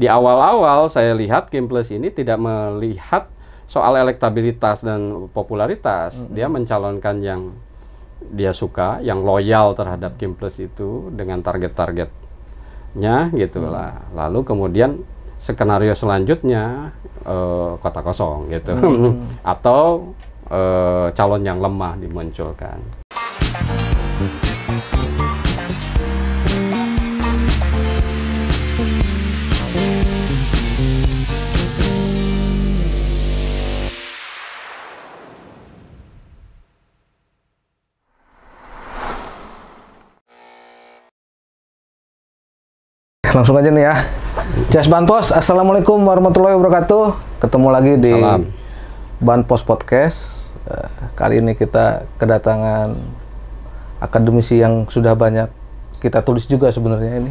di awal-awal saya lihat Kim Plus ini tidak melihat soal elektabilitas dan popularitas. Dia mencalonkan yang dia suka, yang loyal terhadap Kim Plus itu dengan target-targetnya gitulah. Lalu kemudian skenario selanjutnya kota kosong gitu, atau calon yang lemah dimunculkan. Langsung aja nih ya. Jas Banpos, Assalamualaikum warahmatullahi wabarakatuh. Ketemu lagi di Banpos Podcast. Kali ini kita kedatangan akademisi yang sudah banyak kita tulis juga sebenarnya ini.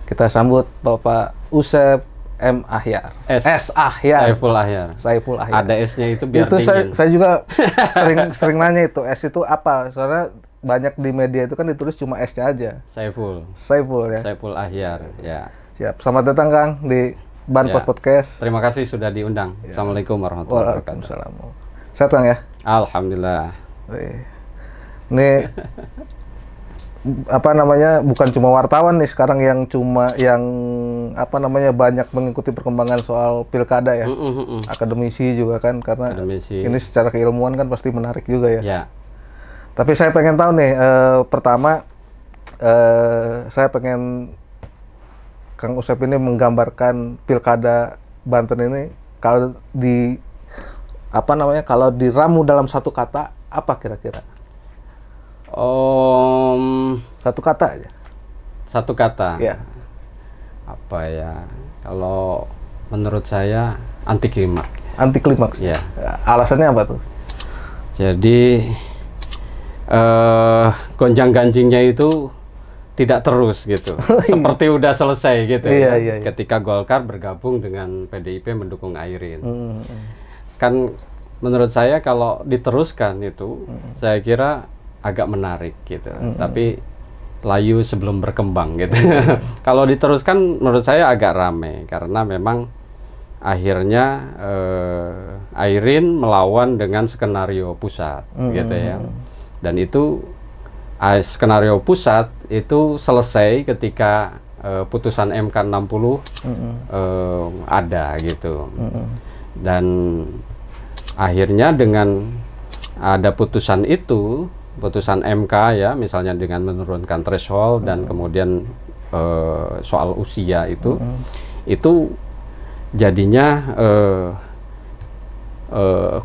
Kita sambut Bapak Usep M. Ahyar. S. Ahyar. Saiful Ahyar. Saiful Ahyar. Ada S-nya itu biar itu dingin. saya juga sering nanya itu S itu apa? Soalnya banyak di media itu kan ditulis cuma S-nya aja. Saiful Ya. Saiful Ahyar, ya. Siap. Selamat datang Kang di Banpos Podcast. Terima kasih sudah diundang. Ya. Assalamualaikum warahmatullahi wabarakatuh. Waalaikumsalam. Sehat Kang ya? Alhamdulillah. Ini apa namanya, bukan cuma wartawan nih sekarang yang banyak mengikuti perkembangan soal pilkada ya. Akademisi juga kan, karena ini secara keilmuan kan pasti menarik juga ya. Ya. Tapi saya pengen tahu nih, pertama saya pengen Kang Usep ini menggambarkan pilkada Banten ini kalau kalau diramu dalam satu kata, apa kira-kira? Satu kata aja. Satu kata. Ya. Apa ya? Kalau menurut saya anti klimaks. Anti klimaks. Ya. Alasannya apa tuh? Jadi gonjang-ganjingnya itu tidak terus gitu. Seperti udah selesai gitu. Iya. Ketika Golkar bergabung dengan PDIP mendukung Airin. Kan menurut saya kalau diteruskan itu saya kira agak menarik gitu. Tapi layu sebelum berkembang gitu. Kalau diteruskan menurut saya agak ramai karena memang akhirnya Airin melawan dengan skenario pusat gitu ya. Dan itu skenario pusat itu selesai ketika putusan MK 60 ada gitu. Dan akhirnya dengan ada putusan itu, putusan MK ya, misalnya dengan menurunkan threshold dan kemudian soal usia itu jadinya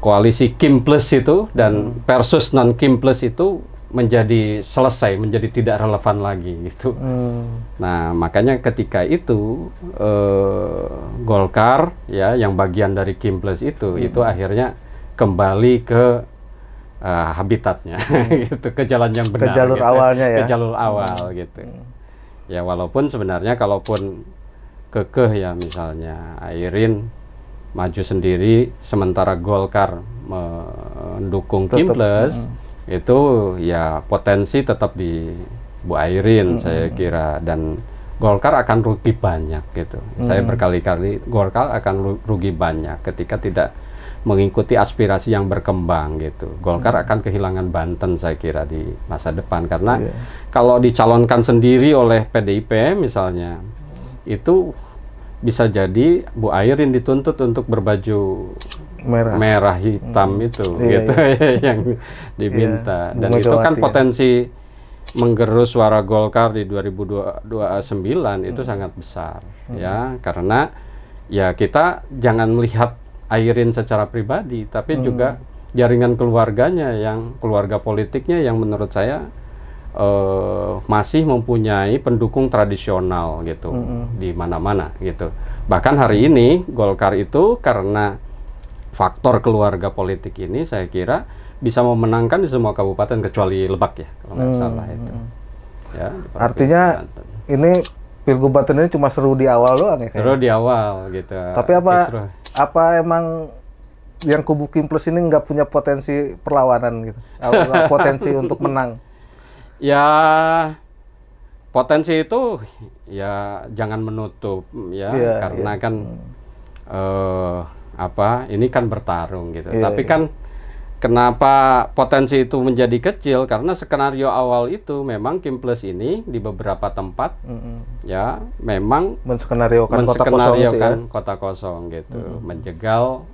koalisi Kim Plus itu dan versus non Kim Plus itu menjadi selesai, menjadi tidak relevan lagi gitu. Nah, makanya ketika itu Golkar ya yang bagian dari Kim Plus itu akhirnya kembali ke habitatnya gitu, ke jalan yang benar, ke jalur gitu. Awalnya ya. Ke jalur awal gitu. Ya walaupun sebenarnya kalaupun kekeh ya misalnya Airin maju sendiri sementara Golkar mendukung Kim Plus itu ya potensi tetap di Bu Airin saya kira, dan Golkar akan rugi banyak gitu. Saya berkali-kali Golkar akan rugi banyak ketika tidak mengikuti aspirasi yang berkembang gitu. Golkar akan kehilangan Banten saya kira di masa depan karena kalau dicalonkan sendiri oleh PDIP misalnya itu bisa jadi Bu Airin dituntut untuk berbaju merah hitam itu gitu yang diminta, dan itu kan potensi menggerus suara Golkar di 2029 itu sangat besar ya, karena ya kita jangan melihat Airin secara pribadi tapi juga jaringan keluarganya, yang keluarga politiknya yang menurut saya masih mempunyai pendukung tradisional gitu di mana-mana gitu. Bahkan hari ini Golkar itu karena faktor keluarga politik ini saya kira bisa memenangkan di semua kabupaten kecuali Lebak ya kalau nggak salah itu. Ya, artinya ini Pilgub Banten ini cuma seru di awal doang ya kayaknya. Seru di awal gitu. Tapi apa emang yang kubu Kim Plus ini nggak punya potensi perlawanan gitu? Potensi untuk menang? Ya potensi itu ya jangan menutup ya, karena kan ini kan bertarung gitu. Tapi kan kenapa potensi itu menjadi kecil? Karena skenario awal itu memang Kim Plus ini di beberapa tempat ya memang menskenariokan kota kosong gitu, menjegal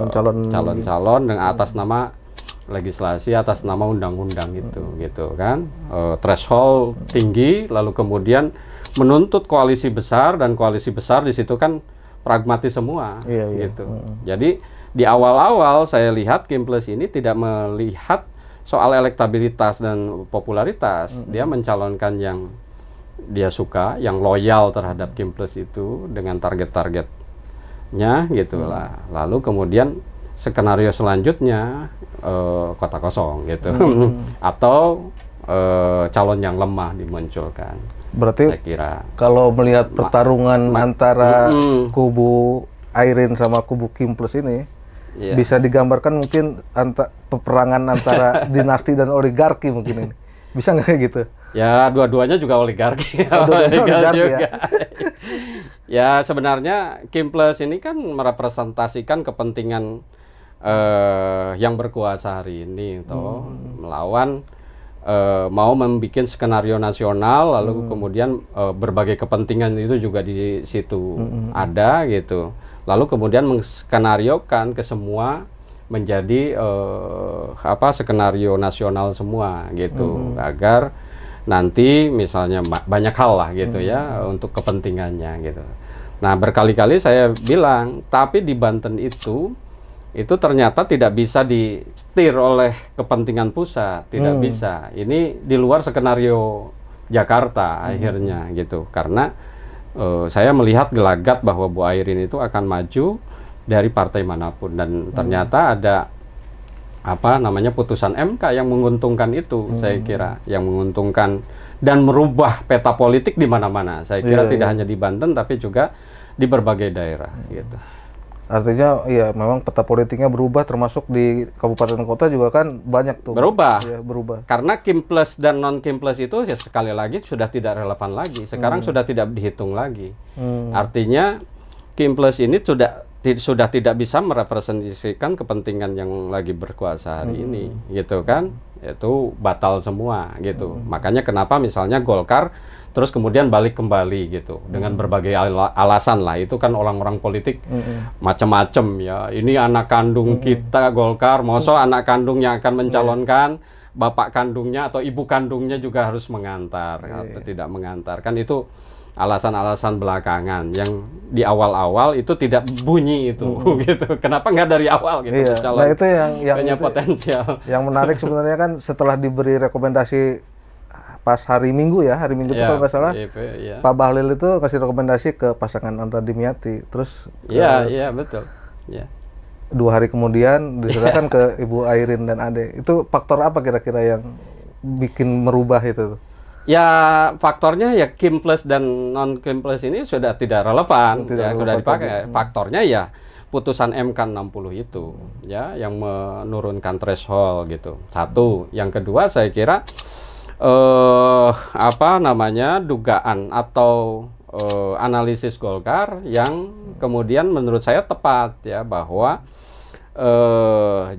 calon-calon dengan atas nama legislasi, atas nama undang-undang gitu kan, threshold tinggi, lalu kemudian menuntut koalisi besar, dan koalisi besar di situ kan pragmatis semua gitu. Jadi di awal-awal saya lihat Kim Plus ini tidak melihat soal elektabilitas dan popularitas. Dia mencalonkan yang dia suka, yang loyal terhadap Kim Plus itu dengan target-targetnya gitulah. Lalu kemudian skenario selanjutnya kota kosong gitu. Atau calon yang lemah dimunculkan. Berarti saya kira kalau melihat pertarungan antara kubu Airin sama kubu Kim Plus ini, bisa digambarkan mungkin peperangan antara dinasti dan oligarki mungkin ini. Bisa nggak kayak gitu? Ya, dua-duanya juga oligarki. Oligarki ya. Ya, sebenarnya Kim Plus ini kan merepresentasikan kepentingan yang berkuasa hari ini, toh melawan mau membuat skenario nasional, lalu kemudian berbagai kepentingan itu juga di situ ada gitu. Lalu kemudian menskenariokan ke semua menjadi skenario nasional semua gitu, agar nanti misalnya banyak hal lah gitu ya untuk kepentingannya gitu. Nah, berkali-kali saya bilang, tapi di Banten itu ternyata tidak bisa disetir oleh kepentingan pusat, tidak bisa. Ini di luar skenario Jakarta akhirnya gitu, karena saya melihat gelagat bahwa Bu Airin itu akan maju dari partai manapun, dan ternyata ada putusan MK yang menguntungkan itu, saya kira, yang menguntungkan dan merubah peta politik di mana-mana. Saya kira tidak hanya di Banten tapi juga di berbagai daerah gitu. Artinya ya memang peta politiknya berubah, termasuk di kabupaten kota juga kan banyak tuh. Berubah. Ya, berubah. Karena Kim Plus dan non Kim Plus itu ya sekali lagi sudah tidak relevan lagi. Sekarang sudah tidak dihitung lagi. Artinya Kim Plus ini sudah tidak bisa merepresentasikan kepentingan yang lagi berkuasa hari ini, gitu kan? Itu batal semua gitu. Makanya kenapa misalnya Golkar terus kemudian balik kembali gitu dengan berbagai alasan lah, itu kan orang-orang politik macam-macam ya. Ini anak kandung kita Golkar, masa anak kandungnya akan mencalonkan, bapak kandungnya atau ibu kandungnya juga harus mengantar atau tidak mengantar, kan itu alasan-alasan belakangan yang di awal-awal itu tidak bunyi itu gitu. Kenapa nggak dari awal gitu? Calon nah itu yang punya potensial. Yang menarik sebenarnya kan setelah diberi rekomendasi pas hari Minggu itu kalau nggak salah, Pak Bahlil itu kasih rekomendasi ke pasangan Andra Dimyati, terus betul. 2 hari kemudian diserahkan ke Ibu Airin dan Ade. Itu faktor apa kira-kira yang bikin merubah itu? Ya faktornya ya Kim Plus dan non Kim Plus ini sudah tidak relevan, sudah dipakai. Faktornya ya putusan MK 60 itu ya yang menurunkan threshold gitu. Satu, yang kedua saya kira dugaan atau analisis Golkar yang kemudian menurut saya tepat ya, bahwa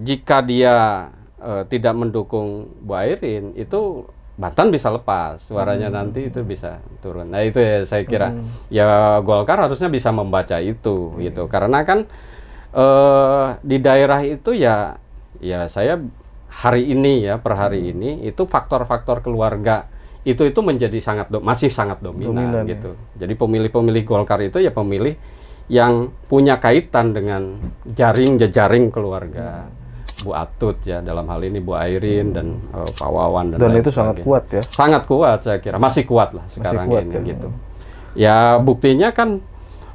jika dia tidak mendukung Bu Airin, itu Banten bisa lepas suaranya, nanti itu bisa turun. Nah itu ya saya kira ya Golkar harusnya bisa membaca itu gitu, karena kan di daerah itu ya saya hari ini ya, per hari ini itu faktor-faktor keluarga itu menjadi masih sangat dominan gitu. Jadi pemilih-pemilih Golkar itu ya pemilih yang punya kaitan dengan jejaring keluarga Bu Atut ya, dalam hal ini Bu Airin dan Pak Wawan dan itu sangat kuat ya. Sangat kuat saya kira, masih kuat lah sekarang ini gitu. Ya buktinya kan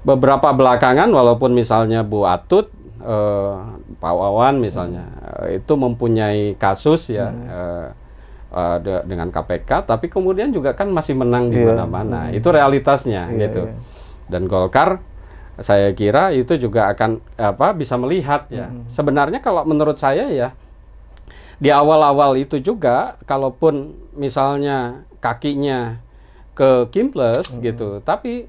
beberapa belakangan walaupun misalnya Bu Atut, Pak Wawan misalnya itu mempunyai kasus ya dengan KPK, tapi kemudian juga kan masih menang di mana-mana. Itu realitasnya gitu. Dan Golkar saya kira itu juga akan bisa melihat ya. Sebenarnya kalau menurut saya ya di awal-awal itu juga, kalaupun misalnya kakinya ke Kimples gitu, tapi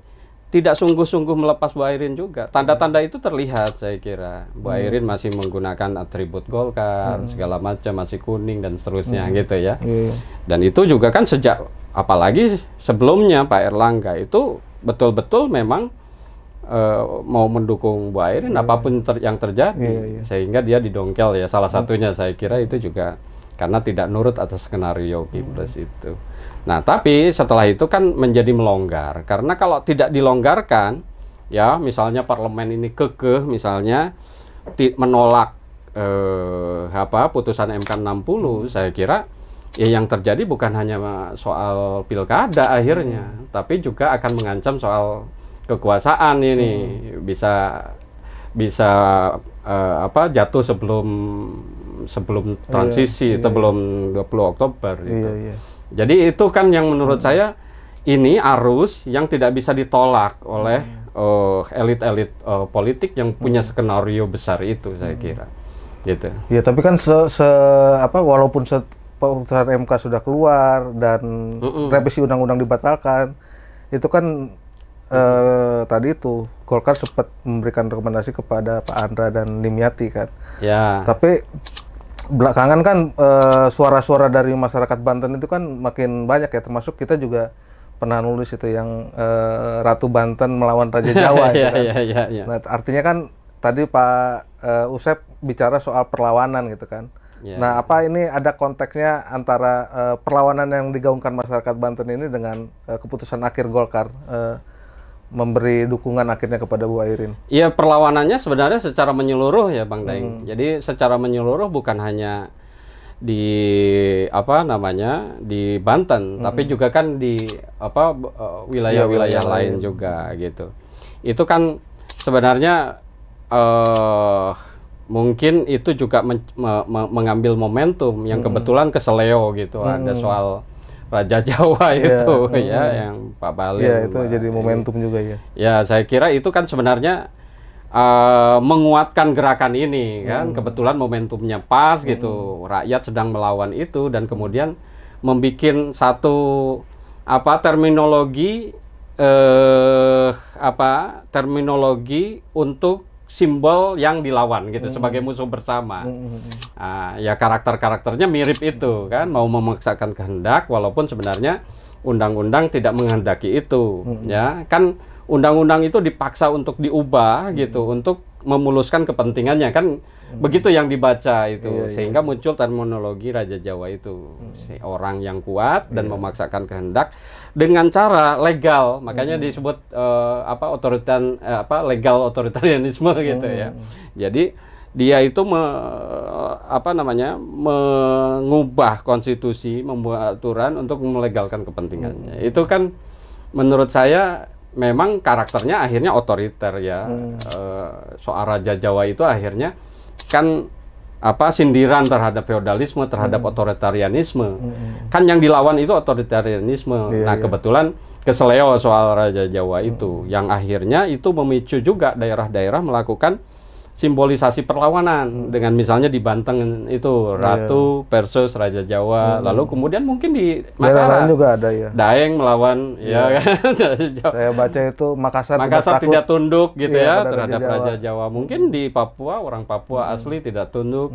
tidak sungguh-sungguh melepas Bu Airin juga. Tanda-tanda itu terlihat, saya kira. Bu Airin masih menggunakan atribut Golkar, segala macam, masih kuning dan seterusnya gitu ya. Dan itu juga kan sejak, apalagi sebelumnya Pak Erlangga itu betul-betul memang mau mendukung Bu Airin apapun yang terjadi, sehingga dia didongkel ya. Salah satunya saya kira itu juga karena tidak nurut atas skenario Kimples itu. Nah, tapi setelah itu kan menjadi melonggar, karena kalau tidak dilonggarkan, ya misalnya parlemen ini kekeh misalnya menolak putusan MK 60, saya kira ya yang terjadi bukan hanya soal pilkada akhirnya, tapi juga akan mengancam soal kekuasaan ini, bisa jatuh sebelum transisi, sebelum 20 Oktober gitu. Jadi itu kan yang menurut saya ini arus yang tidak bisa ditolak oleh elit-elit politik yang punya skenario besar itu, saya kira. Gitu. Ya, tapi kan walaupun putusan MK sudah keluar dan revisi undang-undang dibatalkan, itu kan tadi itu Golkar sempat memberikan rekomendasi kepada Pak Andra dan Nimyati kan. Ya. Tapi belakangan kan suara-suara dari masyarakat Banten itu kan makin banyak ya, termasuk kita juga pernah nulis itu yang Ratu Banten melawan Raja Jawa gitu kan. Nah, artinya kan tadi Pak Usep bicara soal perlawanan gitu kan. Nah, apa ini ada konteksnya antara perlawanan yang digaungkan masyarakat Banten ini dengan keputusan akhir Golkar memberi dukungan akhirnya kepada Bu Airin? Iya, perlawanannya sebenarnya secara menyeluruh ya Bang Daeng. Jadi secara menyeluruh bukan hanya di di Banten, tapi juga kan di wilayah-wilayah lain juga gitu. Itu kan sebenarnya mungkin itu juga mengambil momentum yang kebetulan keseleo gitu. Ada soal Raja Jawa itu yang Pak Bahlil. Iya, itu jadi momentum juga ya. Ya, saya kira itu kan sebenarnya menguatkan gerakan ini kan. Kebetulan momentumnya pas gitu. Rakyat sedang melawan itu dan kemudian membuat satu terminologi untuk simbol yang dilawan gitu sebagai musuh bersama. Ya karakter-karakternya mirip itu kan, mau memaksakan kehendak walaupun sebenarnya undang-undang tidak menghendaki itu. Ya kan, undang-undang itu dipaksa untuk diubah gitu untuk memuluskan kepentingannya kan. Begitu yang dibaca itu, sehingga muncul terminologi Raja Jawa itu, orang yang kuat dan memaksakan kehendak dengan cara legal, makanya disebut legal otoritarianisme gitu ya. Jadi dia itu mengubah konstitusi, membuat aturan untuk melegalkan kepentingannya. Itu kan menurut saya memang karakternya akhirnya otoriter ya. Soal Raja Jawa itu akhirnya kan sindiran terhadap feodalisme, terhadap otoritarianisme. Kan yang dilawan itu otoritarianisme. Kebetulan keseleo soal Raja Jawa itu yang akhirnya itu memicu juga daerah-daerah melakukan simbolisasi perlawanan dengan misalnya di Banten itu Ratu versus Raja Jawa, lalu kemudian mungkin di Makassar juga ada ya. Daeng melawan ya kan. Saya baca itu Makassar tidak tunduk gitu ya terhadap Raja Jawa. Mungkin di Papua orang Papua asli tidak tunduk.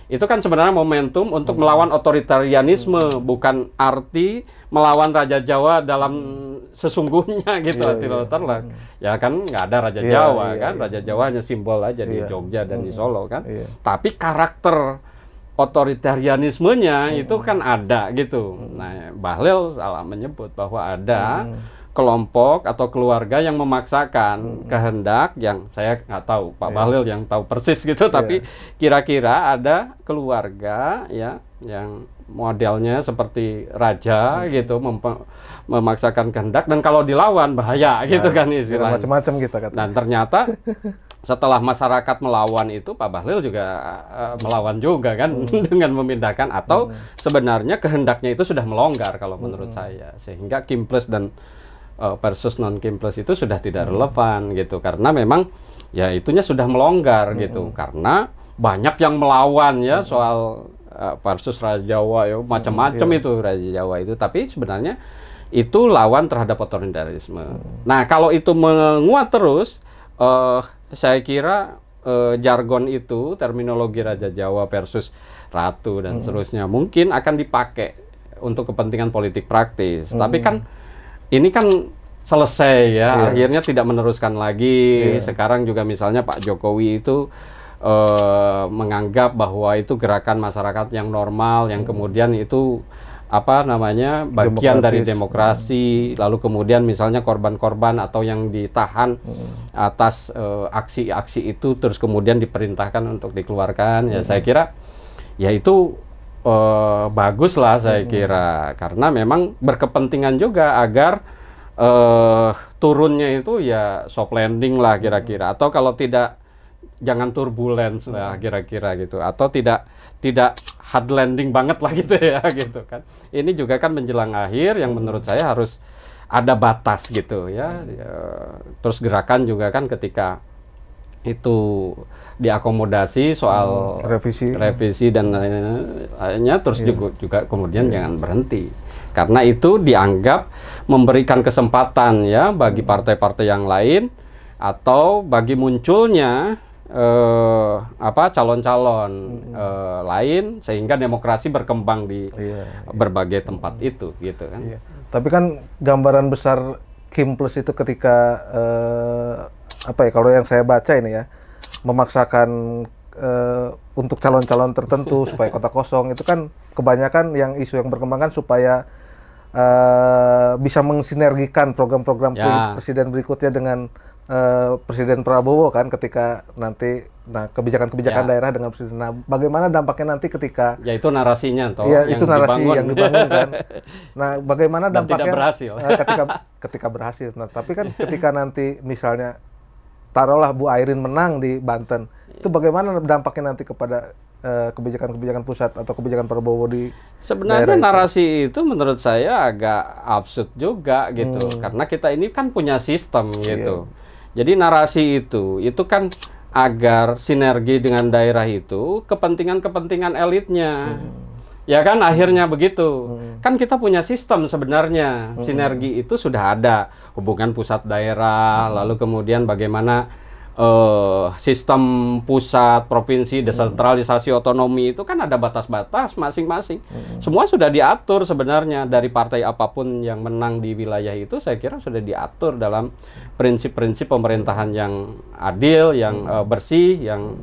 Itu kan sebenarnya momentum untuk melawan otoritarianisme, bukan arti melawan Raja Jawa dalam sesungguhnya gitu. Ya kan nggak ada Raja Jawa kan. Raja Jawa hanya simbol aja di Jogja dan di Solo kan. Tapi karakter otoritarianismenya itu kan ada gitu. Nah, Bahlil salah menyebut bahwa ada kelompok atau keluarga yang memaksakan kehendak yang saya nggak tahu, Pak Bahlil yang tahu persis gitu, tapi kira-kira ada keluarga ya yang modelnya seperti raja gitu, memaksakan kehendak dan kalau dilawan bahaya gitu kan istilahnya. Macam-macam kita kata. Dan ternyata setelah masyarakat melawan itu Pak Bahlil juga melawan juga kan dengan memindahkan atau sebenarnya kehendaknya itu sudah melonggar kalau menurut saya, sehingga Kimples dan versus non Kimples itu sudah tidak relevan gitu karena memang ya itunya sudah melonggar gitu karena banyak yang melawan ya soal versus Raja Jawa ya macam-macam itu Raja Jawa itu, tapi sebenarnya itu lawan terhadap otoritarisme. Nah, kalau itu menguat terus, saya kira jargon itu, terminologi Raja Jawa versus Ratu dan seterusnya, mungkin akan dipakai untuk kepentingan politik praktis. Tapi kan ini kan selesai ya, akhirnya tidak meneruskan lagi. Sekarang juga misalnya Pak Jokowi itu menganggap bahwa itu gerakan masyarakat yang normal, yang kemudian itu apa namanya bagian dari demokrasi, lalu kemudian misalnya korban-korban atau yang ditahan atas aksi-aksi itu terus kemudian diperintahkan untuk dikeluarkan. Ya saya kira ya itu bagus lah saya kira, karena memang berkepentingan juga agar turunnya itu ya soft landing lah kira-kira, atau kalau tidak jangan turbulence lah kira-kira gitu, atau tidak hard landing banget lah gitu ya gitu kan. Ini juga kan menjelang akhir yang menurut saya harus ada batas gitu ya. Terus gerakan juga kan ketika itu diakomodasi soal revisi dan lainnya terus juga kemudian jangan berhenti, karena itu dianggap memberikan kesempatan ya bagi partai-partai yang lain atau bagi munculnya calon-calon lain, sehingga demokrasi berkembang di berbagai tempat itu gitu kan. Tapi kan gambaran besar Kim Plus itu ketika kalau yang saya baca ini ya, memaksakan untuk calon-calon tertentu supaya kota kosong, itu kan kebanyakan yang isu yang berkembang kan supaya bisa mensinergikan program-program presiden berikutnya dengan Presiden Prabowo kan, ketika nanti kebijakan-kebijakan daerah dengan presiden. Nah, bagaimana dampaknya nanti ketika itu narasinya toh yang itu narasi yang dibangun kan. Nah, bagaimana dampaknya tidak berhasil. ketika berhasil. Nah, tapi kan ketika nanti misalnya taruhlah Bu Airin menang di Banten, itu bagaimana dampaknya nanti kepada kebijakan-kebijakan pusat atau kebijakan Prabowo di sebenarnya narasi itu menurut saya agak absurd juga gitu, karena kita ini kan punya sistem gitu. Jadi narasi itu kan agar sinergi dengan daerah itu kepentingan-kepentingan elitnya. Ya kan akhirnya begitu. Kan kita punya sistem sebenarnya. Sinergi itu sudah ada, hubungan pusat daerah, lalu kemudian bagaimana sistem pusat, provinsi, desentralisasi otonomi itu kan ada batas-batas masing-masing. Semua sudah diatur sebenarnya, dari partai apapun yang menang di wilayah itu saya kira sudah diatur dalam prinsip-prinsip pemerintahan yang adil, yang bersih, yang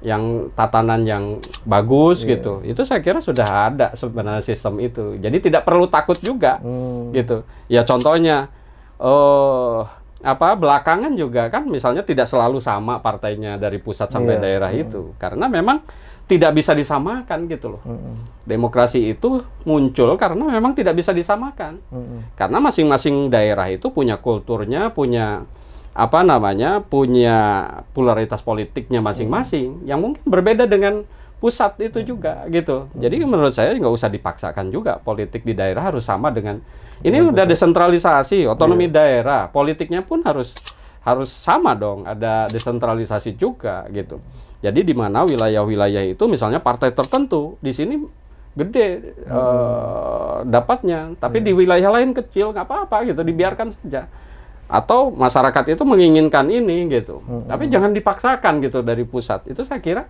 yang tatanan yang bagus gitu. Itu saya kira sudah ada sebenarnya sistem itu. Jadi tidak perlu takut juga gitu. Ya contohnya belakangan juga kan misalnya tidak selalu sama partainya dari pusat sampai daerah itu, karena memang tidak bisa disamakan gitu loh. Demokrasi itu muncul karena memang tidak bisa disamakan, karena masing-masing daerah itu punya kulturnya, punya punya polaritas politiknya masing-masing yang mungkin berbeda dengan pusat itu juga gitu. Jadi menurut saya nggak usah dipaksakan juga politik di daerah harus sama dengan ini. Udah desentralisasi, otonomi daerah, politiknya pun harus sama dong, ada desentralisasi juga gitu. Jadi di mana wilayah-wilayah itu misalnya partai tertentu di sini gede dapatnya, tapi di wilayah lain kecil, nggak apa-apa gitu, dibiarkan saja. Atau masyarakat itu menginginkan ini gitu, tapi jangan dipaksakan gitu dari pusat. Itu saya kira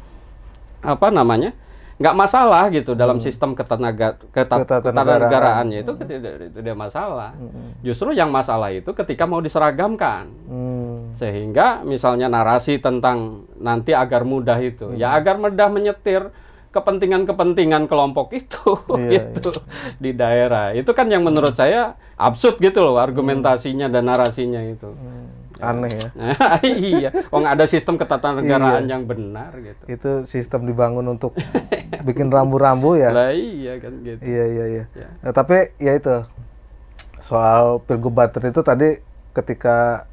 nggak masalah gitu dalam sistem ketanegaraannya itu tidak masalah. Justru yang masalah itu ketika mau diseragamkan, sehingga misalnya narasi tentang nanti agar mudah itu, ya agar mudah menyetir kepentingan-kepentingan kelompok itu gitu di daerah. Itu kan yang menurut saya absurd gitu loh argumentasinya dan narasinya itu. Aneh ya. Iya, nggak ada sistem ketatanegaraan yang benar gitu. Itu sistem dibangun untuk bikin rambu-rambu ya. Lah iya kan gitu. Iya. Nah, tapi ya itu soal Pilgub Banten itu tadi ketika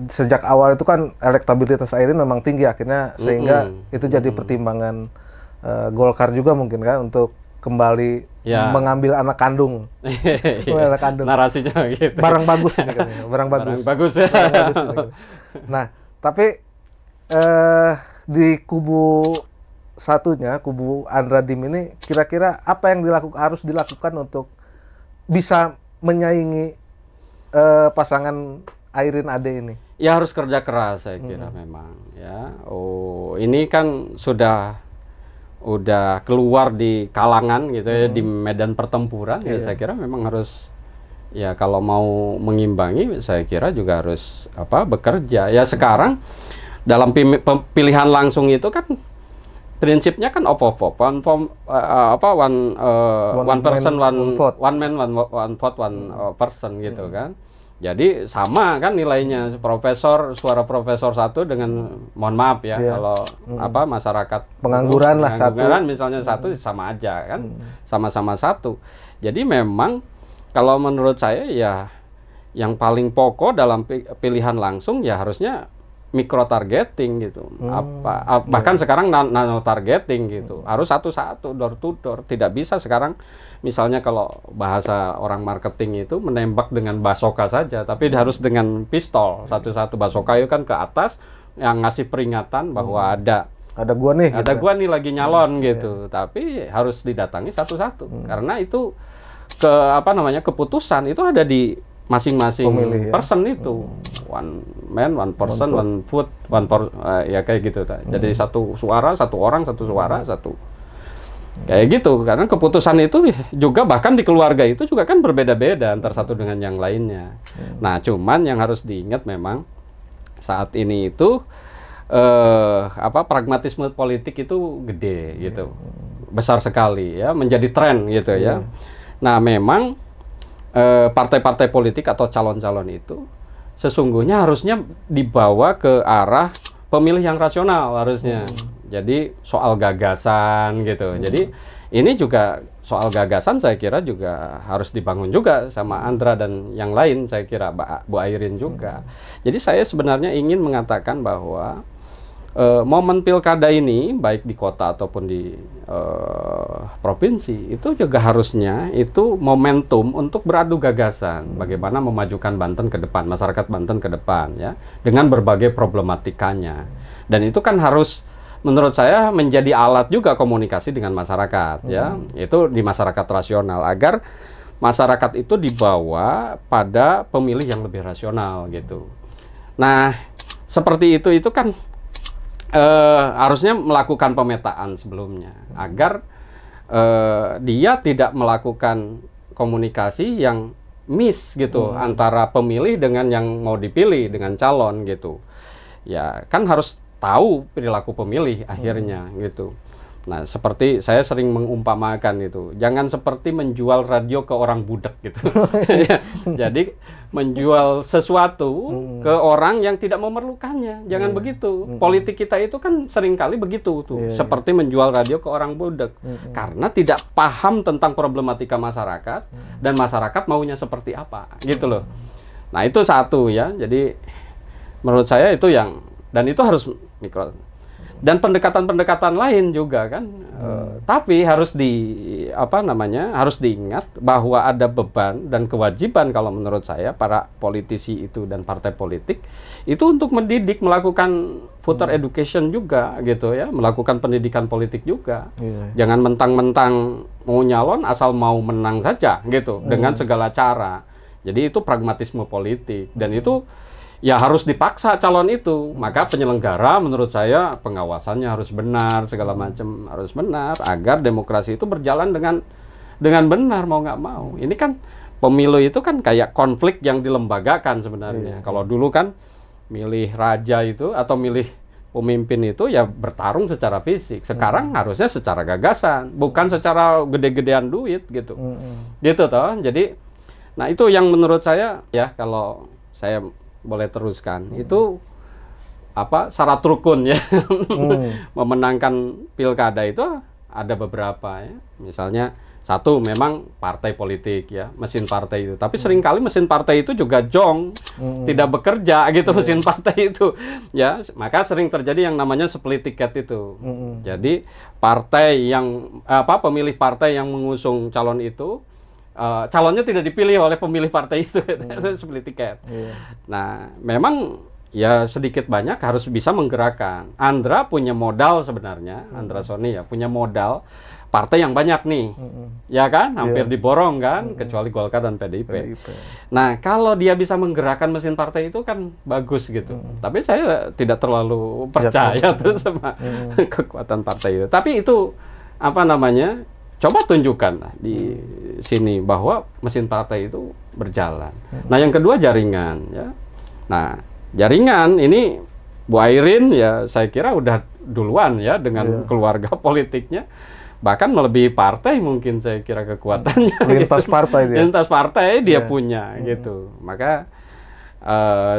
sejak awal itu kan elektabilitas Airin memang tinggi akhirnya, sehingga itu jadi pertimbangan Golkar juga mungkin kan untuk kembali mengambil anak kandung. Anak kandung. Narasinya gitu. Barang bagus ini kan. Barang bagus. Bagus ya. Barang bagus ini, kan. Nah, tapi di kubu satunya, kubu Andra Dim ini, kira-kira apa yang harus dilakukan untuk bisa menyaingi pasangan Airin Ade ini? Ya harus kerja keras saya kira memang ya. Oh, ini kan udah keluar di kalangan gitu ya, di medan pertempuran ya saya kira memang harus ya kalau mau mengimbangi saya kira juga harus bekerja. Ya sekarang dalam pilihan langsung itu kan prinsipnya kan one person one man one vote one person gitu kan. Jadi sama kan nilainya suara profesor satu dengan mohon maaf ya kalau masyarakat pengangguran lah misalnya satu sama aja kan, sama-sama satu. Jadi memang kalau menurut saya ya yang paling pokok dalam pilihan langsung ya harusnya micro targeting gitu. Bahkan sekarang nano targeting gitu. Harus satu-satu door to door. Tidak bisa sekarang misalnya kalau bahasa orang marketing itu menembak dengan basoka saja, tapi harus dengan pistol. Satu-satu basoka itu kan ke atas yang ngasih peringatan bahwa ada gua nih. Ada gua nih lagi nyalon gitu. Tapi harus didatangi satu-satu. Karena itu keputusan itu ada di masing-masing person itu. One man, one person, one vote, ya kayak gitu. Jadi satu suara, satu orang, satu suara, satu. Kayak gitu. Karena keputusan itu juga bahkan di keluarga itu juga kan berbeda-beda antara satu dengan yang lainnya. Nah, cuman yang harus diingat memang saat ini itu pragmatisme politik itu gede gitu. Besar sekali ya, menjadi tren gitu ya. Nah, memang partai-partai politik atau calon-calon itu sesungguhnya harusnya dibawa ke arah pemilih yang rasional harusnya. Jadi soal gagasan gitu. Jadi ini juga soal gagasan saya kira juga harus dibangun juga sama Andra dan yang lain saya kira Bu Airin juga. Jadi saya sebenarnya ingin mengatakan bahwa momen pilkada ini baik di kota ataupun di provinsi itu juga harusnya itu momentum untuk beradu gagasan bagaimana memajukan Banten ke depan, masyarakat Banten ke depan ya dengan berbagai problematikanya. Dan itu kan harus menurut saya menjadi alat juga komunikasi dengan masyarakat ya. Itu di masyarakat rasional agar masyarakat itu dibawa pada pemilih yang lebih rasional gitu. Nah, seperti itu kan harusnya melakukan pemetaan sebelumnya agar dia tidak melakukan komunikasi yang miss gitu antara pemilih dengan yang mau dipilih dengan calon gitu. Ya kan harus tahu perilaku pemilih akhirnya gitu. Nah, seperti saya sering mengumpamakan itu, jangan seperti menjual radio ke orang budak gitu. Jadi menjual sesuatu ke orang yang tidak memerlukannya, jangan begitu. Politik kita itu kan seringkali begitu tuh, seperti menjual radio ke orang budak, karena tidak paham tentang problematika masyarakat dan masyarakat maunya seperti apa, gitu loh. Nah itu satu ya, jadi menurut saya itu yang dan itu harus mikro. Dan pendekatan-pendekatan lain juga kan, tapi harus harus diingat bahwa ada beban dan kewajiban kalau menurut saya para politisi itu dan partai politik itu untuk mendidik, melakukan voter education juga gitu ya, melakukan pendidikan politik juga. Jangan mentang-mentang mau nyalon asal mau menang saja gitu dengan segala cara. Jadi itu pragmatisme politik dan itu ya harus dipaksa calon itu, maka penyelenggara menurut saya pengawasannya harus benar, segala macam harus benar agar demokrasi itu berjalan dengan benar mau nggak mau. Ini kan pemilu itu kan kayak konflik yang dilembagakan sebenarnya. Kalau dulu kan milih raja itu atau milih pemimpin itu ya bertarung secara fisik. Sekarang harusnya secara gagasan, bukan secara gede-gedean duit gitu. Gitu toh. Jadi nah itu yang menurut saya ya kalau saya boleh teruskan itu syarat rukun ya memenangkan pilkada itu ada beberapa ya, misalnya satu memang partai politik ya, mesin partai itu, tapi seringkali mesin partai itu juga jong, tidak bekerja gitu mesin partai itu ya, maka sering terjadi yang namanya split ticket itu. Jadi partai yang pemilih partai yang mengusung calon itu calonnya tidak dipilih oleh pemilih partai itu, split ticket. Nah, memang ya sedikit banyak harus bisa menggerakkan. Andra punya modal sebenarnya, Andra Sony ya punya modal partai yang banyak nih, ya kan, hampir diborong kan, kecuali Golkar dan PDIP. Nah, kalau dia bisa menggerakkan mesin partai itu kan bagus gitu. Tapi saya tidak terlalu percaya tuh sama kekuatan partai itu. Tapi itu apa namanya? Coba tunjukkan lah di sini bahwa mesin partai itu berjalan. Nah, yang kedua jaringan ya. Nah, jaringan ini Bu Airin ya saya kira udah duluan ya dengan keluarga politiknya. Bahkan melebihi partai mungkin saya kira kekuatannya. Lintas partai dia. Lintas partai dia punya gitu. Maka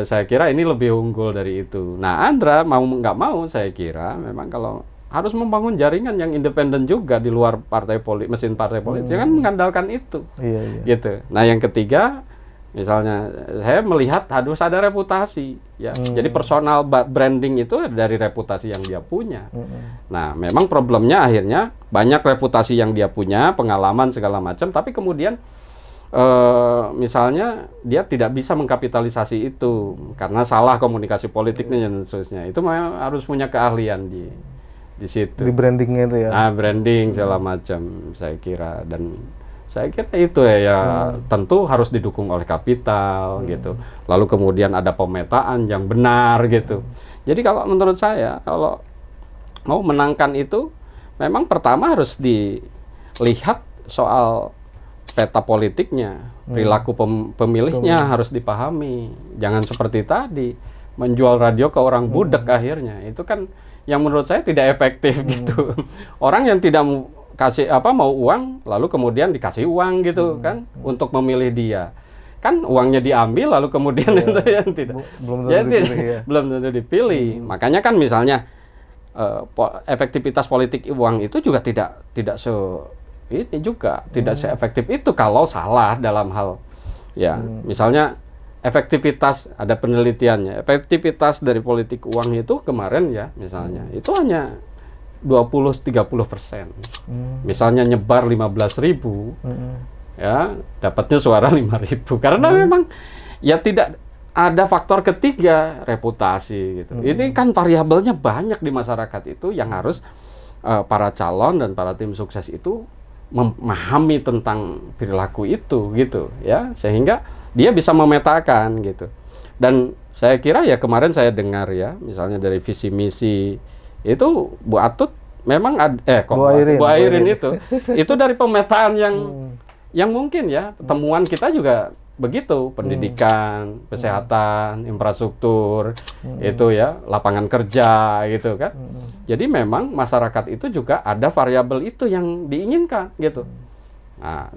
saya kira ini lebih unggul dari itu. Nah, Andra mau nggak mau saya kira memang kalau harus membangun jaringan yang independen juga di luar partai politik, mesin partai politik, kan mengandalkan itu. Gitu. Nah, yang ketiga misalnya saya melihat harus ada reputasi ya. Jadi personal branding itu dari reputasi yang dia punya. Nah, memang problemnya akhirnya banyak reputasi yang dia punya, pengalaman segala macam, tapi kemudian misalnya dia tidak bisa mengkapitalisasi itu karena salah komunikasi politiknya dan seterusnya. Itu memang harus punya keahlian di situ. Di brandingnya itu ya. Nah, branding segala macam saya kira, dan saya kira itu ya, tentu harus didukung oleh kapital gitu. Lalu kemudian ada pemetaan yang benar gitu. Jadi kalau menurut saya kalau mau menangkan itu memang pertama harus dilihat soal peta politiknya, perilaku pemilihnya harus dipahami. Jangan seperti tadi menjual radio ke orang budek akhirnya. Itu kan yang menurut saya tidak efektif gitu. Orang yang tidak kasih mau uang lalu kemudian dikasih uang gitu kan untuk memilih dia, kan uangnya diambil lalu kemudian itu yang tidak belum tentu dipilih. Makanya kan misalnya efektivitas politik uang itu juga tidak seefektif itu kalau salah dalam hal ya misalnya efektivitas, ada penelitiannya, efektivitas dari politik uang itu kemarin ya misalnya itu hanya 20-30%. Misalnya nyebar 15.000, ya dapatnya suara 5.000. Karena memang ya tidak ada faktor ketiga, reputasi gitu. Ini kan variabelnya banyak di masyarakat itu yang harus para calon dan para tim sukses itu memahami tentang perilaku itu gitu ya, sehingga dia bisa memetakan gitu. Dan saya kira ya kemarin saya dengar ya, misalnya dari visi misi itu Bu Atut memang Bu Airin itu dari pemetaan yang mungkin ya temuan kita juga begitu, pendidikan, kesehatan, infrastruktur, itu ya lapangan kerja gitu kan. Jadi memang masyarakat itu juga ada variabel itu yang diinginkan gitu. Nah,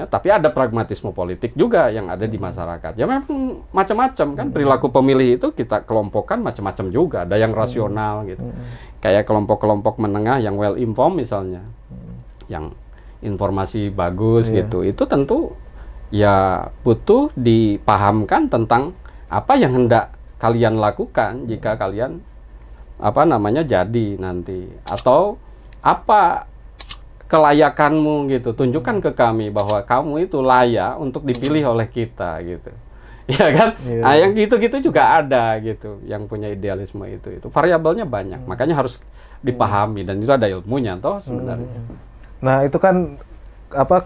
tapi ada pragmatisme politik juga yang ada di masyarakat. Ya memang macam-macam kan, perilaku pemilih itu kita kelompokkan macam-macam juga. Ada yang rasional gitu. Kayak kelompok-kelompok menengah yang well informed misalnya. Yang informasi bagus gitu. Itu tentu ya butuh dipahamkan tentang apa yang hendak kalian lakukan jika kalian jadi nanti, atau apa kelayakanmu gitu, tunjukkan ke kami bahwa kamu itu layak untuk dipilih oleh kita gitu, ya kan? Nah, yang gitu-gitu juga ada gitu, yang punya idealisme itu variabelnya banyak, makanya harus dipahami dan itu ada ilmunya toh sebenarnya. Nah, itu kan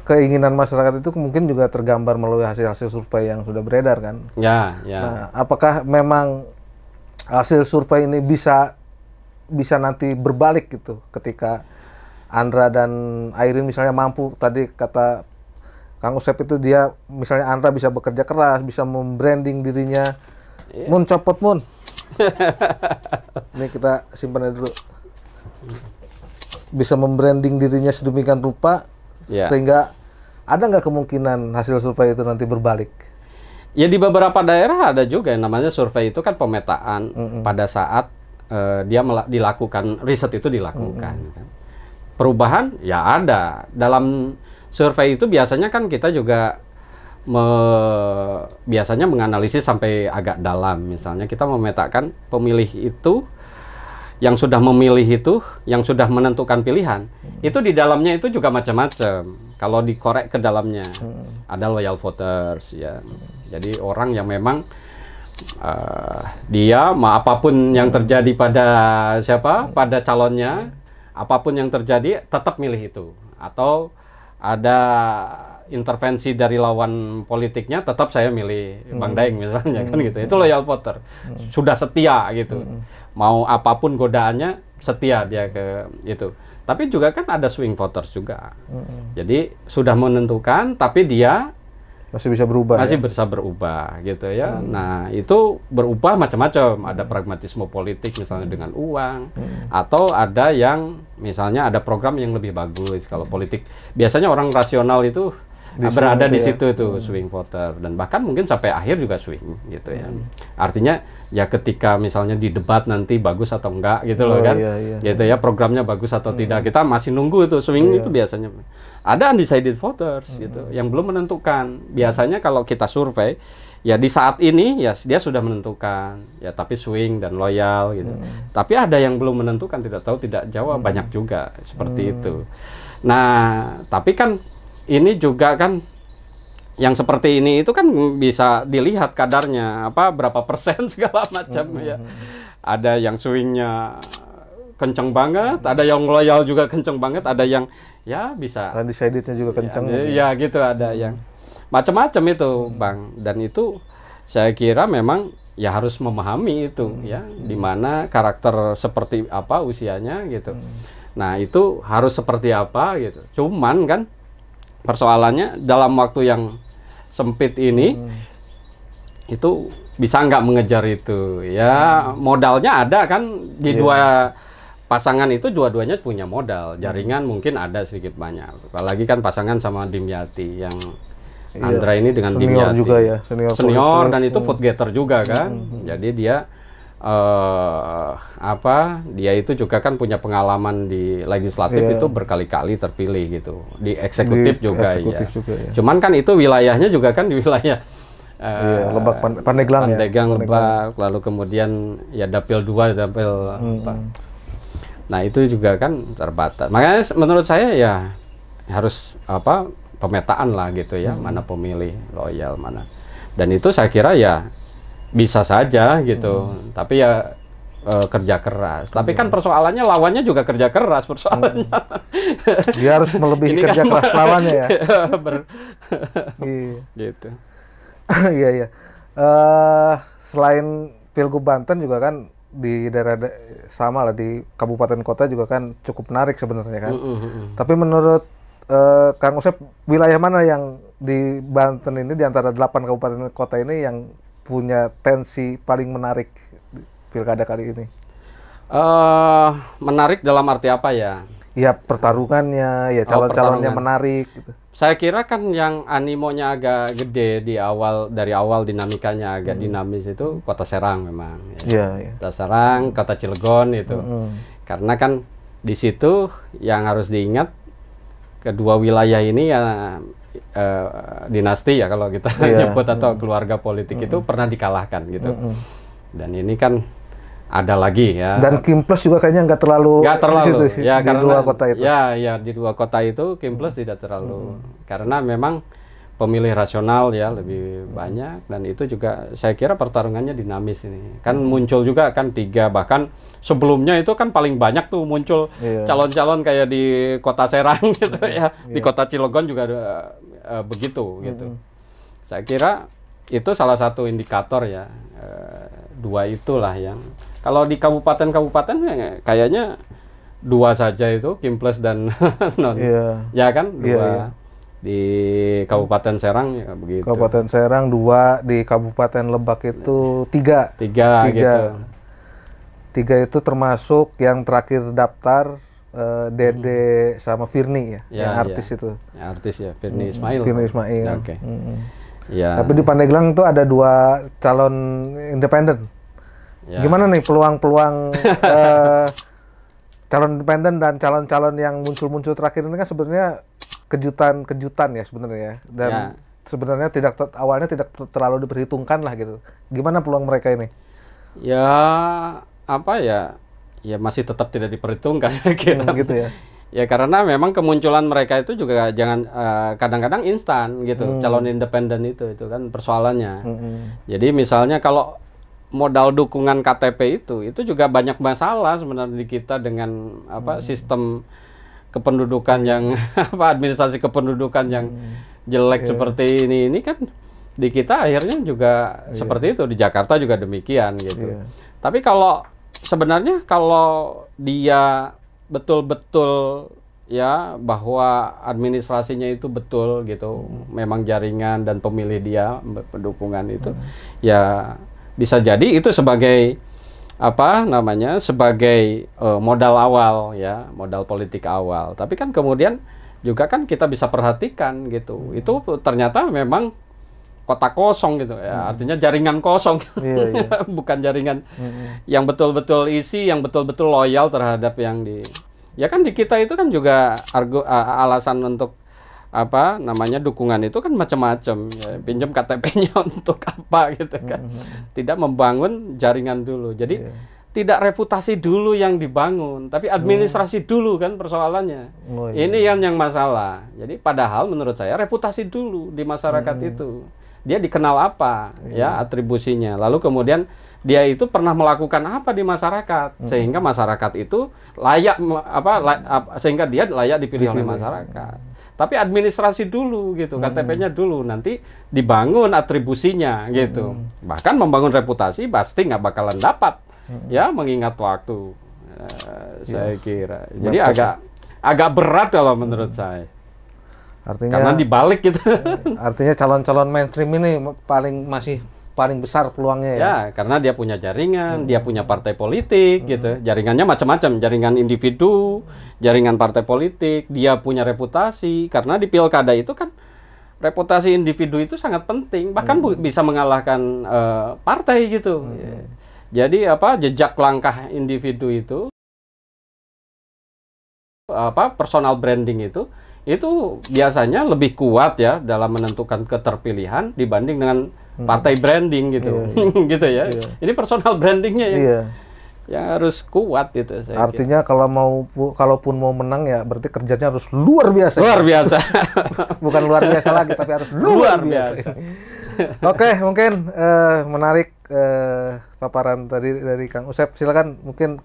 keinginan masyarakat itu mungkin juga tergambar melalui hasil-hasil survei yang sudah beredar kan? Ya. Nah, apakah memang hasil survei ini bisa nanti berbalik gitu ketika Andra dan Airin misalnya mampu, tadi kata Kang Usep itu dia misalnya Andra bisa bekerja keras, bisa membranding dirinya. Mun copot mun. Ini kita simpan dulu. Bisa membranding dirinya sedemikian rupa sehingga ada nggak kemungkinan hasil survei itu nanti berbalik? Ya di beberapa daerah ada juga yang namanya survei itu kan pemetaan pada saat dia dilakukan, riset itu dilakukan. Kan. Perubahan ya ada. Dalam survei itu biasanya kan kita juga biasanya menganalisis sampai agak dalam. Misalnya kita memetakan pemilih itu yang sudah memilih itu, yang sudah menentukan pilihan, itu di dalamnya itu juga macam-macam. Kalau dikorek ke dalamnya, ada loyal voters ya. Jadi orang yang memang dia apapun yang terjadi pada pada calonnya, apapun yang terjadi tetap milih itu, atau ada intervensi dari lawan politiknya tetap saya milih Bang Daeng misalnya kan gitu. Itu loyal voter. Sudah setia gitu. Mau apapun godaannya setia dia ke itu. Tapi juga kan ada swing voters juga. Jadi sudah menentukan tapi dia masih bisa berubah. Masih bisa berubah gitu ya. Nah, itu berubah macam-macam. Ada pragmatisme politik misalnya dengan uang, atau ada yang misalnya ada program yang lebih bagus. Kalau politik biasanya orang rasional itu berada di situ tuh swing voter, dan bahkan mungkin sampai akhir juga swing gitu ya. Artinya ya ketika misalnya di debat nanti bagus atau enggak gitu loh kan. Gitu ya, programnya bagus atau tidak. Kita masih nunggu itu swing itu biasanya. Ada undecided voters gitu yang belum menentukan. Biasanya kalau kita survei ya di saat ini ya dia sudah menentukan ya, tapi swing dan loyal gitu. Tapi ada yang belum menentukan, tidak tahu, tidak jawab, banyak juga seperti itu. Nah, tapi kan ini juga kan yang seperti ini itu kan bisa dilihat kadarnya berapa persen segala macam ya. Ada yang swingnya kenceng banget, ada yang loyal juga kenceng banget, ada yang ya bisa undecidednya juga kenceng. Ya gitu, ada yang macam-macam itu Bang. Dan itu saya kira memang ya harus memahami itu ya, di mana karakter seperti apa usianya gitu. Nah, itu harus seperti apa gitu. Cuman kan persoalannya dalam waktu yang sempit ini itu bisa nggak mengejar itu ya. Modalnya ada kan di dua pasangan itu, dua-duanya punya modal, jaringan mungkin ada sedikit banyak. Apalagi kan pasangan sama Dimyati yang Andra ini dengan senior Dimyati juga ya, senior dan itu vote getter juga kan. Jadi dia dia itu juga kan punya pengalaman di legislatif, itu berkali-kali terpilih gitu, di eksekutif juga ya. Cuman kan itu wilayahnya juga kan di wilayah Lebak, Pandeglang Lebak, lalu kemudian ya dapil 2, dapil nah itu juga kan terbatas. Makanya menurut saya ya harus pemetaan lah gitu ya, mana pemilih loyal mana. Dan itu saya kira ya bisa saja gitu, tapi ya kerja keras. Tapi kan persoalannya lawannya juga kerja keras persoalannya. Dia harus melebihi kerja keras lawannya ya. Gitu. Iya. Selain Pilgub Banten juga kan di daerah sama lah di kabupaten kota juga kan cukup menarik sebenarnya kan. Tapi menurut Kang Usep, wilayah mana yang di Banten ini di antara 8 kabupaten kota ini yang punya tensi paling menarik pilkada kali ini? Menarik dalam arti apa ya? Ya pertarungannya, ya calon-calonnya menarik gitu. Saya kira kan yang animonya agak gede dari awal dinamikanya agak dinamis itu Kota Serang memang. Ya. Kota Serang, Kota Cilegon itu. Karena kan di situ yang harus diingat kedua wilayah ini ya dinasti ya kalau kita nyebut, atau keluarga politik itu pernah dikalahkan gitu. Dan ini kan ada lagi ya. Dan Kimples juga kayaknya nggak terlalu gitu, ya, di karena dua kota itu. Ya di dua kota itu Kimples tidak terlalu, karena memang pemilih rasional ya lebih banyak, dan itu juga saya kira pertarungannya dinamis ini. Kan muncul juga kan 3, bahkan sebelumnya itu kan paling banyak tuh muncul calon-calon kayak di Kota Serang gitu ya. Di Kota Cilegon juga begitu gitu. Saya kira itu salah satu indikator ya. 2 itulah yang kalau di kabupaten-kabupaten kayaknya 2 saja itu, Kimples dan non. Ya kan 2. Di Kabupaten Serang ya begitu. Kabupaten Serang 2, di Kabupaten Lebak itu 3. 3 gitu. 3 itu termasuk yang terakhir daftar Dede sama Firni ya, yang artis itu. Yang artis ya, Firni Ismail. Firni Ismail. Oke. Ya. Tapi di Pandeglang tuh ada 2 calon independen. Gimana nih peluang-peluang calon independen dan calon-calon yang muncul-muncul terakhir ini kan sebenarnya kejutan ya sebenarnya, dan sebenarnya awalnya tidak terlalu diperhitungkan lah gitu. Gimana peluang mereka ini? Ya ya masih tetap tidak diperhitungkan gitu ya. Ya karena memang kemunculan mereka itu juga kadang-kadang instan gitu. Calon independen itu kan persoalannya. Jadi misalnya kalau modal dukungan KTP itu juga banyak masalah sebenarnya di kita dengan sistem kependudukan yang administrasi kependudukan yang jelek seperti ini kan di kita akhirnya juga seperti itu, di Jakarta juga demikian gitu. Tapi kalau sebenarnya kalau dia betul-betul ya bahwa administrasinya itu betul gitu, memang jaringan dan pemilih dia pendukungan itu ya bisa jadi itu sebagai sebagai modal awal ya, modal politik awal. Tapi kan kemudian juga kan kita bisa perhatikan gitu, itu ternyata memang kotak kosong gitu ya, artinya jaringan kosong, bukan jaringan yang betul-betul isi, yang betul-betul loyal terhadap yang di. Ya kan di kita itu kan juga alasan untuk dukungan itu kan macam-macam ya, pinjam KTP-nya untuk apa gitu kan, tidak membangun jaringan dulu, jadi tidak reputasi dulu yang dibangun, tapi administrasi dulu kan persoalannya. Ini yang masalah. Jadi padahal menurut saya reputasi dulu di masyarakat itu, dia dikenal apa ya atribusinya, lalu kemudian dia itu pernah melakukan apa di masyarakat sehingga masyarakat itu layak sehingga dia layak dipilih oleh masyarakat. Tapi administrasi dulu gitu, KTP-nya dulu, nanti dibangun atribusinya gitu. Bahkan membangun reputasi pasti nggak bakalan dapat ya, mengingat waktu saya kira. Jadi agak berat kalau menurut saya. Artinya karena dibalik gitu. Artinya calon-calon mainstream ini masih paling besar peluangnya ya. Karena dia punya jaringan, dia punya partai politik gitu. Jaringannya macam-macam, jaringan individu, jaringan partai politik, dia punya reputasi. Karena di pilkada itu kan reputasi individu itu sangat penting, bahkan bisa mengalahkan partai gitu. Jadi jejak langkah individu itu, personal branding itu biasanya lebih kuat ya dalam menentukan keterpilihan dibanding dengan partai branding gitu. Gitu ya. Ini personal brandingnya yang harus kuat gitu. Artinya kalaupun mau menang ya berarti kerjanya harus luar biasa. Luar biasa. Bukan luar biasa lagi tapi harus luar biasa. Oke, mungkin menarik paparan tadi dari Kang Usep. Silakan mungkin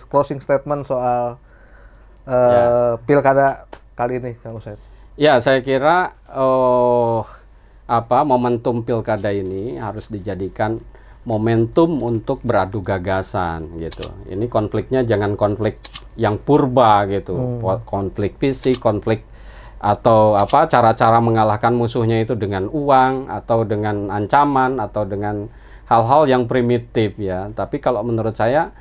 closing statement soal pilkada kali ini, Kang Usep. Ya, saya kira momentum pilkada ini harus dijadikan momentum untuk beradu gagasan gitu. Ini konfliknya jangan konflik yang purba gitu, konflik fisik, konflik atau cara-cara mengalahkan musuhnya itu dengan uang atau dengan ancaman atau dengan hal-hal yang primitif ya. Tapi kalau menurut saya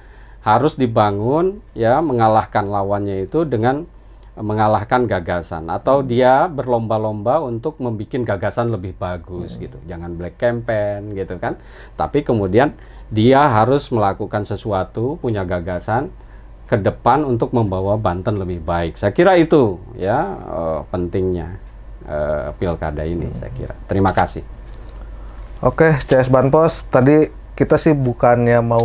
harus dibangun ya, mengalahkan lawannya itu dengan mengalahkan gagasan, atau dia berlomba-lomba untuk membuat gagasan lebih bagus gitu. Jangan black campaign gitu kan. Tapi kemudian dia harus melakukan sesuatu, punya gagasan ke depan untuk membawa Banten lebih baik. Saya kira itu ya pentingnya pilkada ini saya kira. Terima kasih. Oke, CS Banpos, tadi kita sih bukannya mau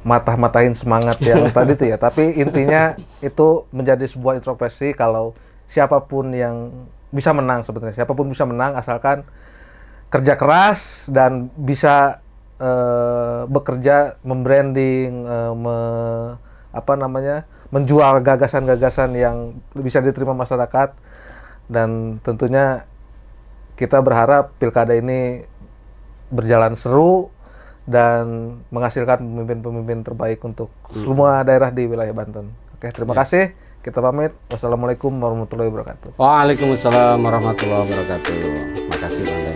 matahin semangat yang tadi tuh ya, tapi intinya itu menjadi sebuah introspeksi kalau siapapun yang bisa menang sebenarnya, siapapun bisa menang asalkan kerja keras dan bisa bekerja, membranding, menjual gagasan-gagasan yang bisa diterima masyarakat. Dan tentunya kita berharap pilkada ini berjalan seru dan menghasilkan pemimpin-pemimpin terbaik untuk semua daerah di wilayah Banten. Oke, terima kasih. Kita pamit. Wassalamualaikum warahmatullahi wabarakatuh. Waalaikumsalam warahmatullahi wabarakatuh. Makasih Bang.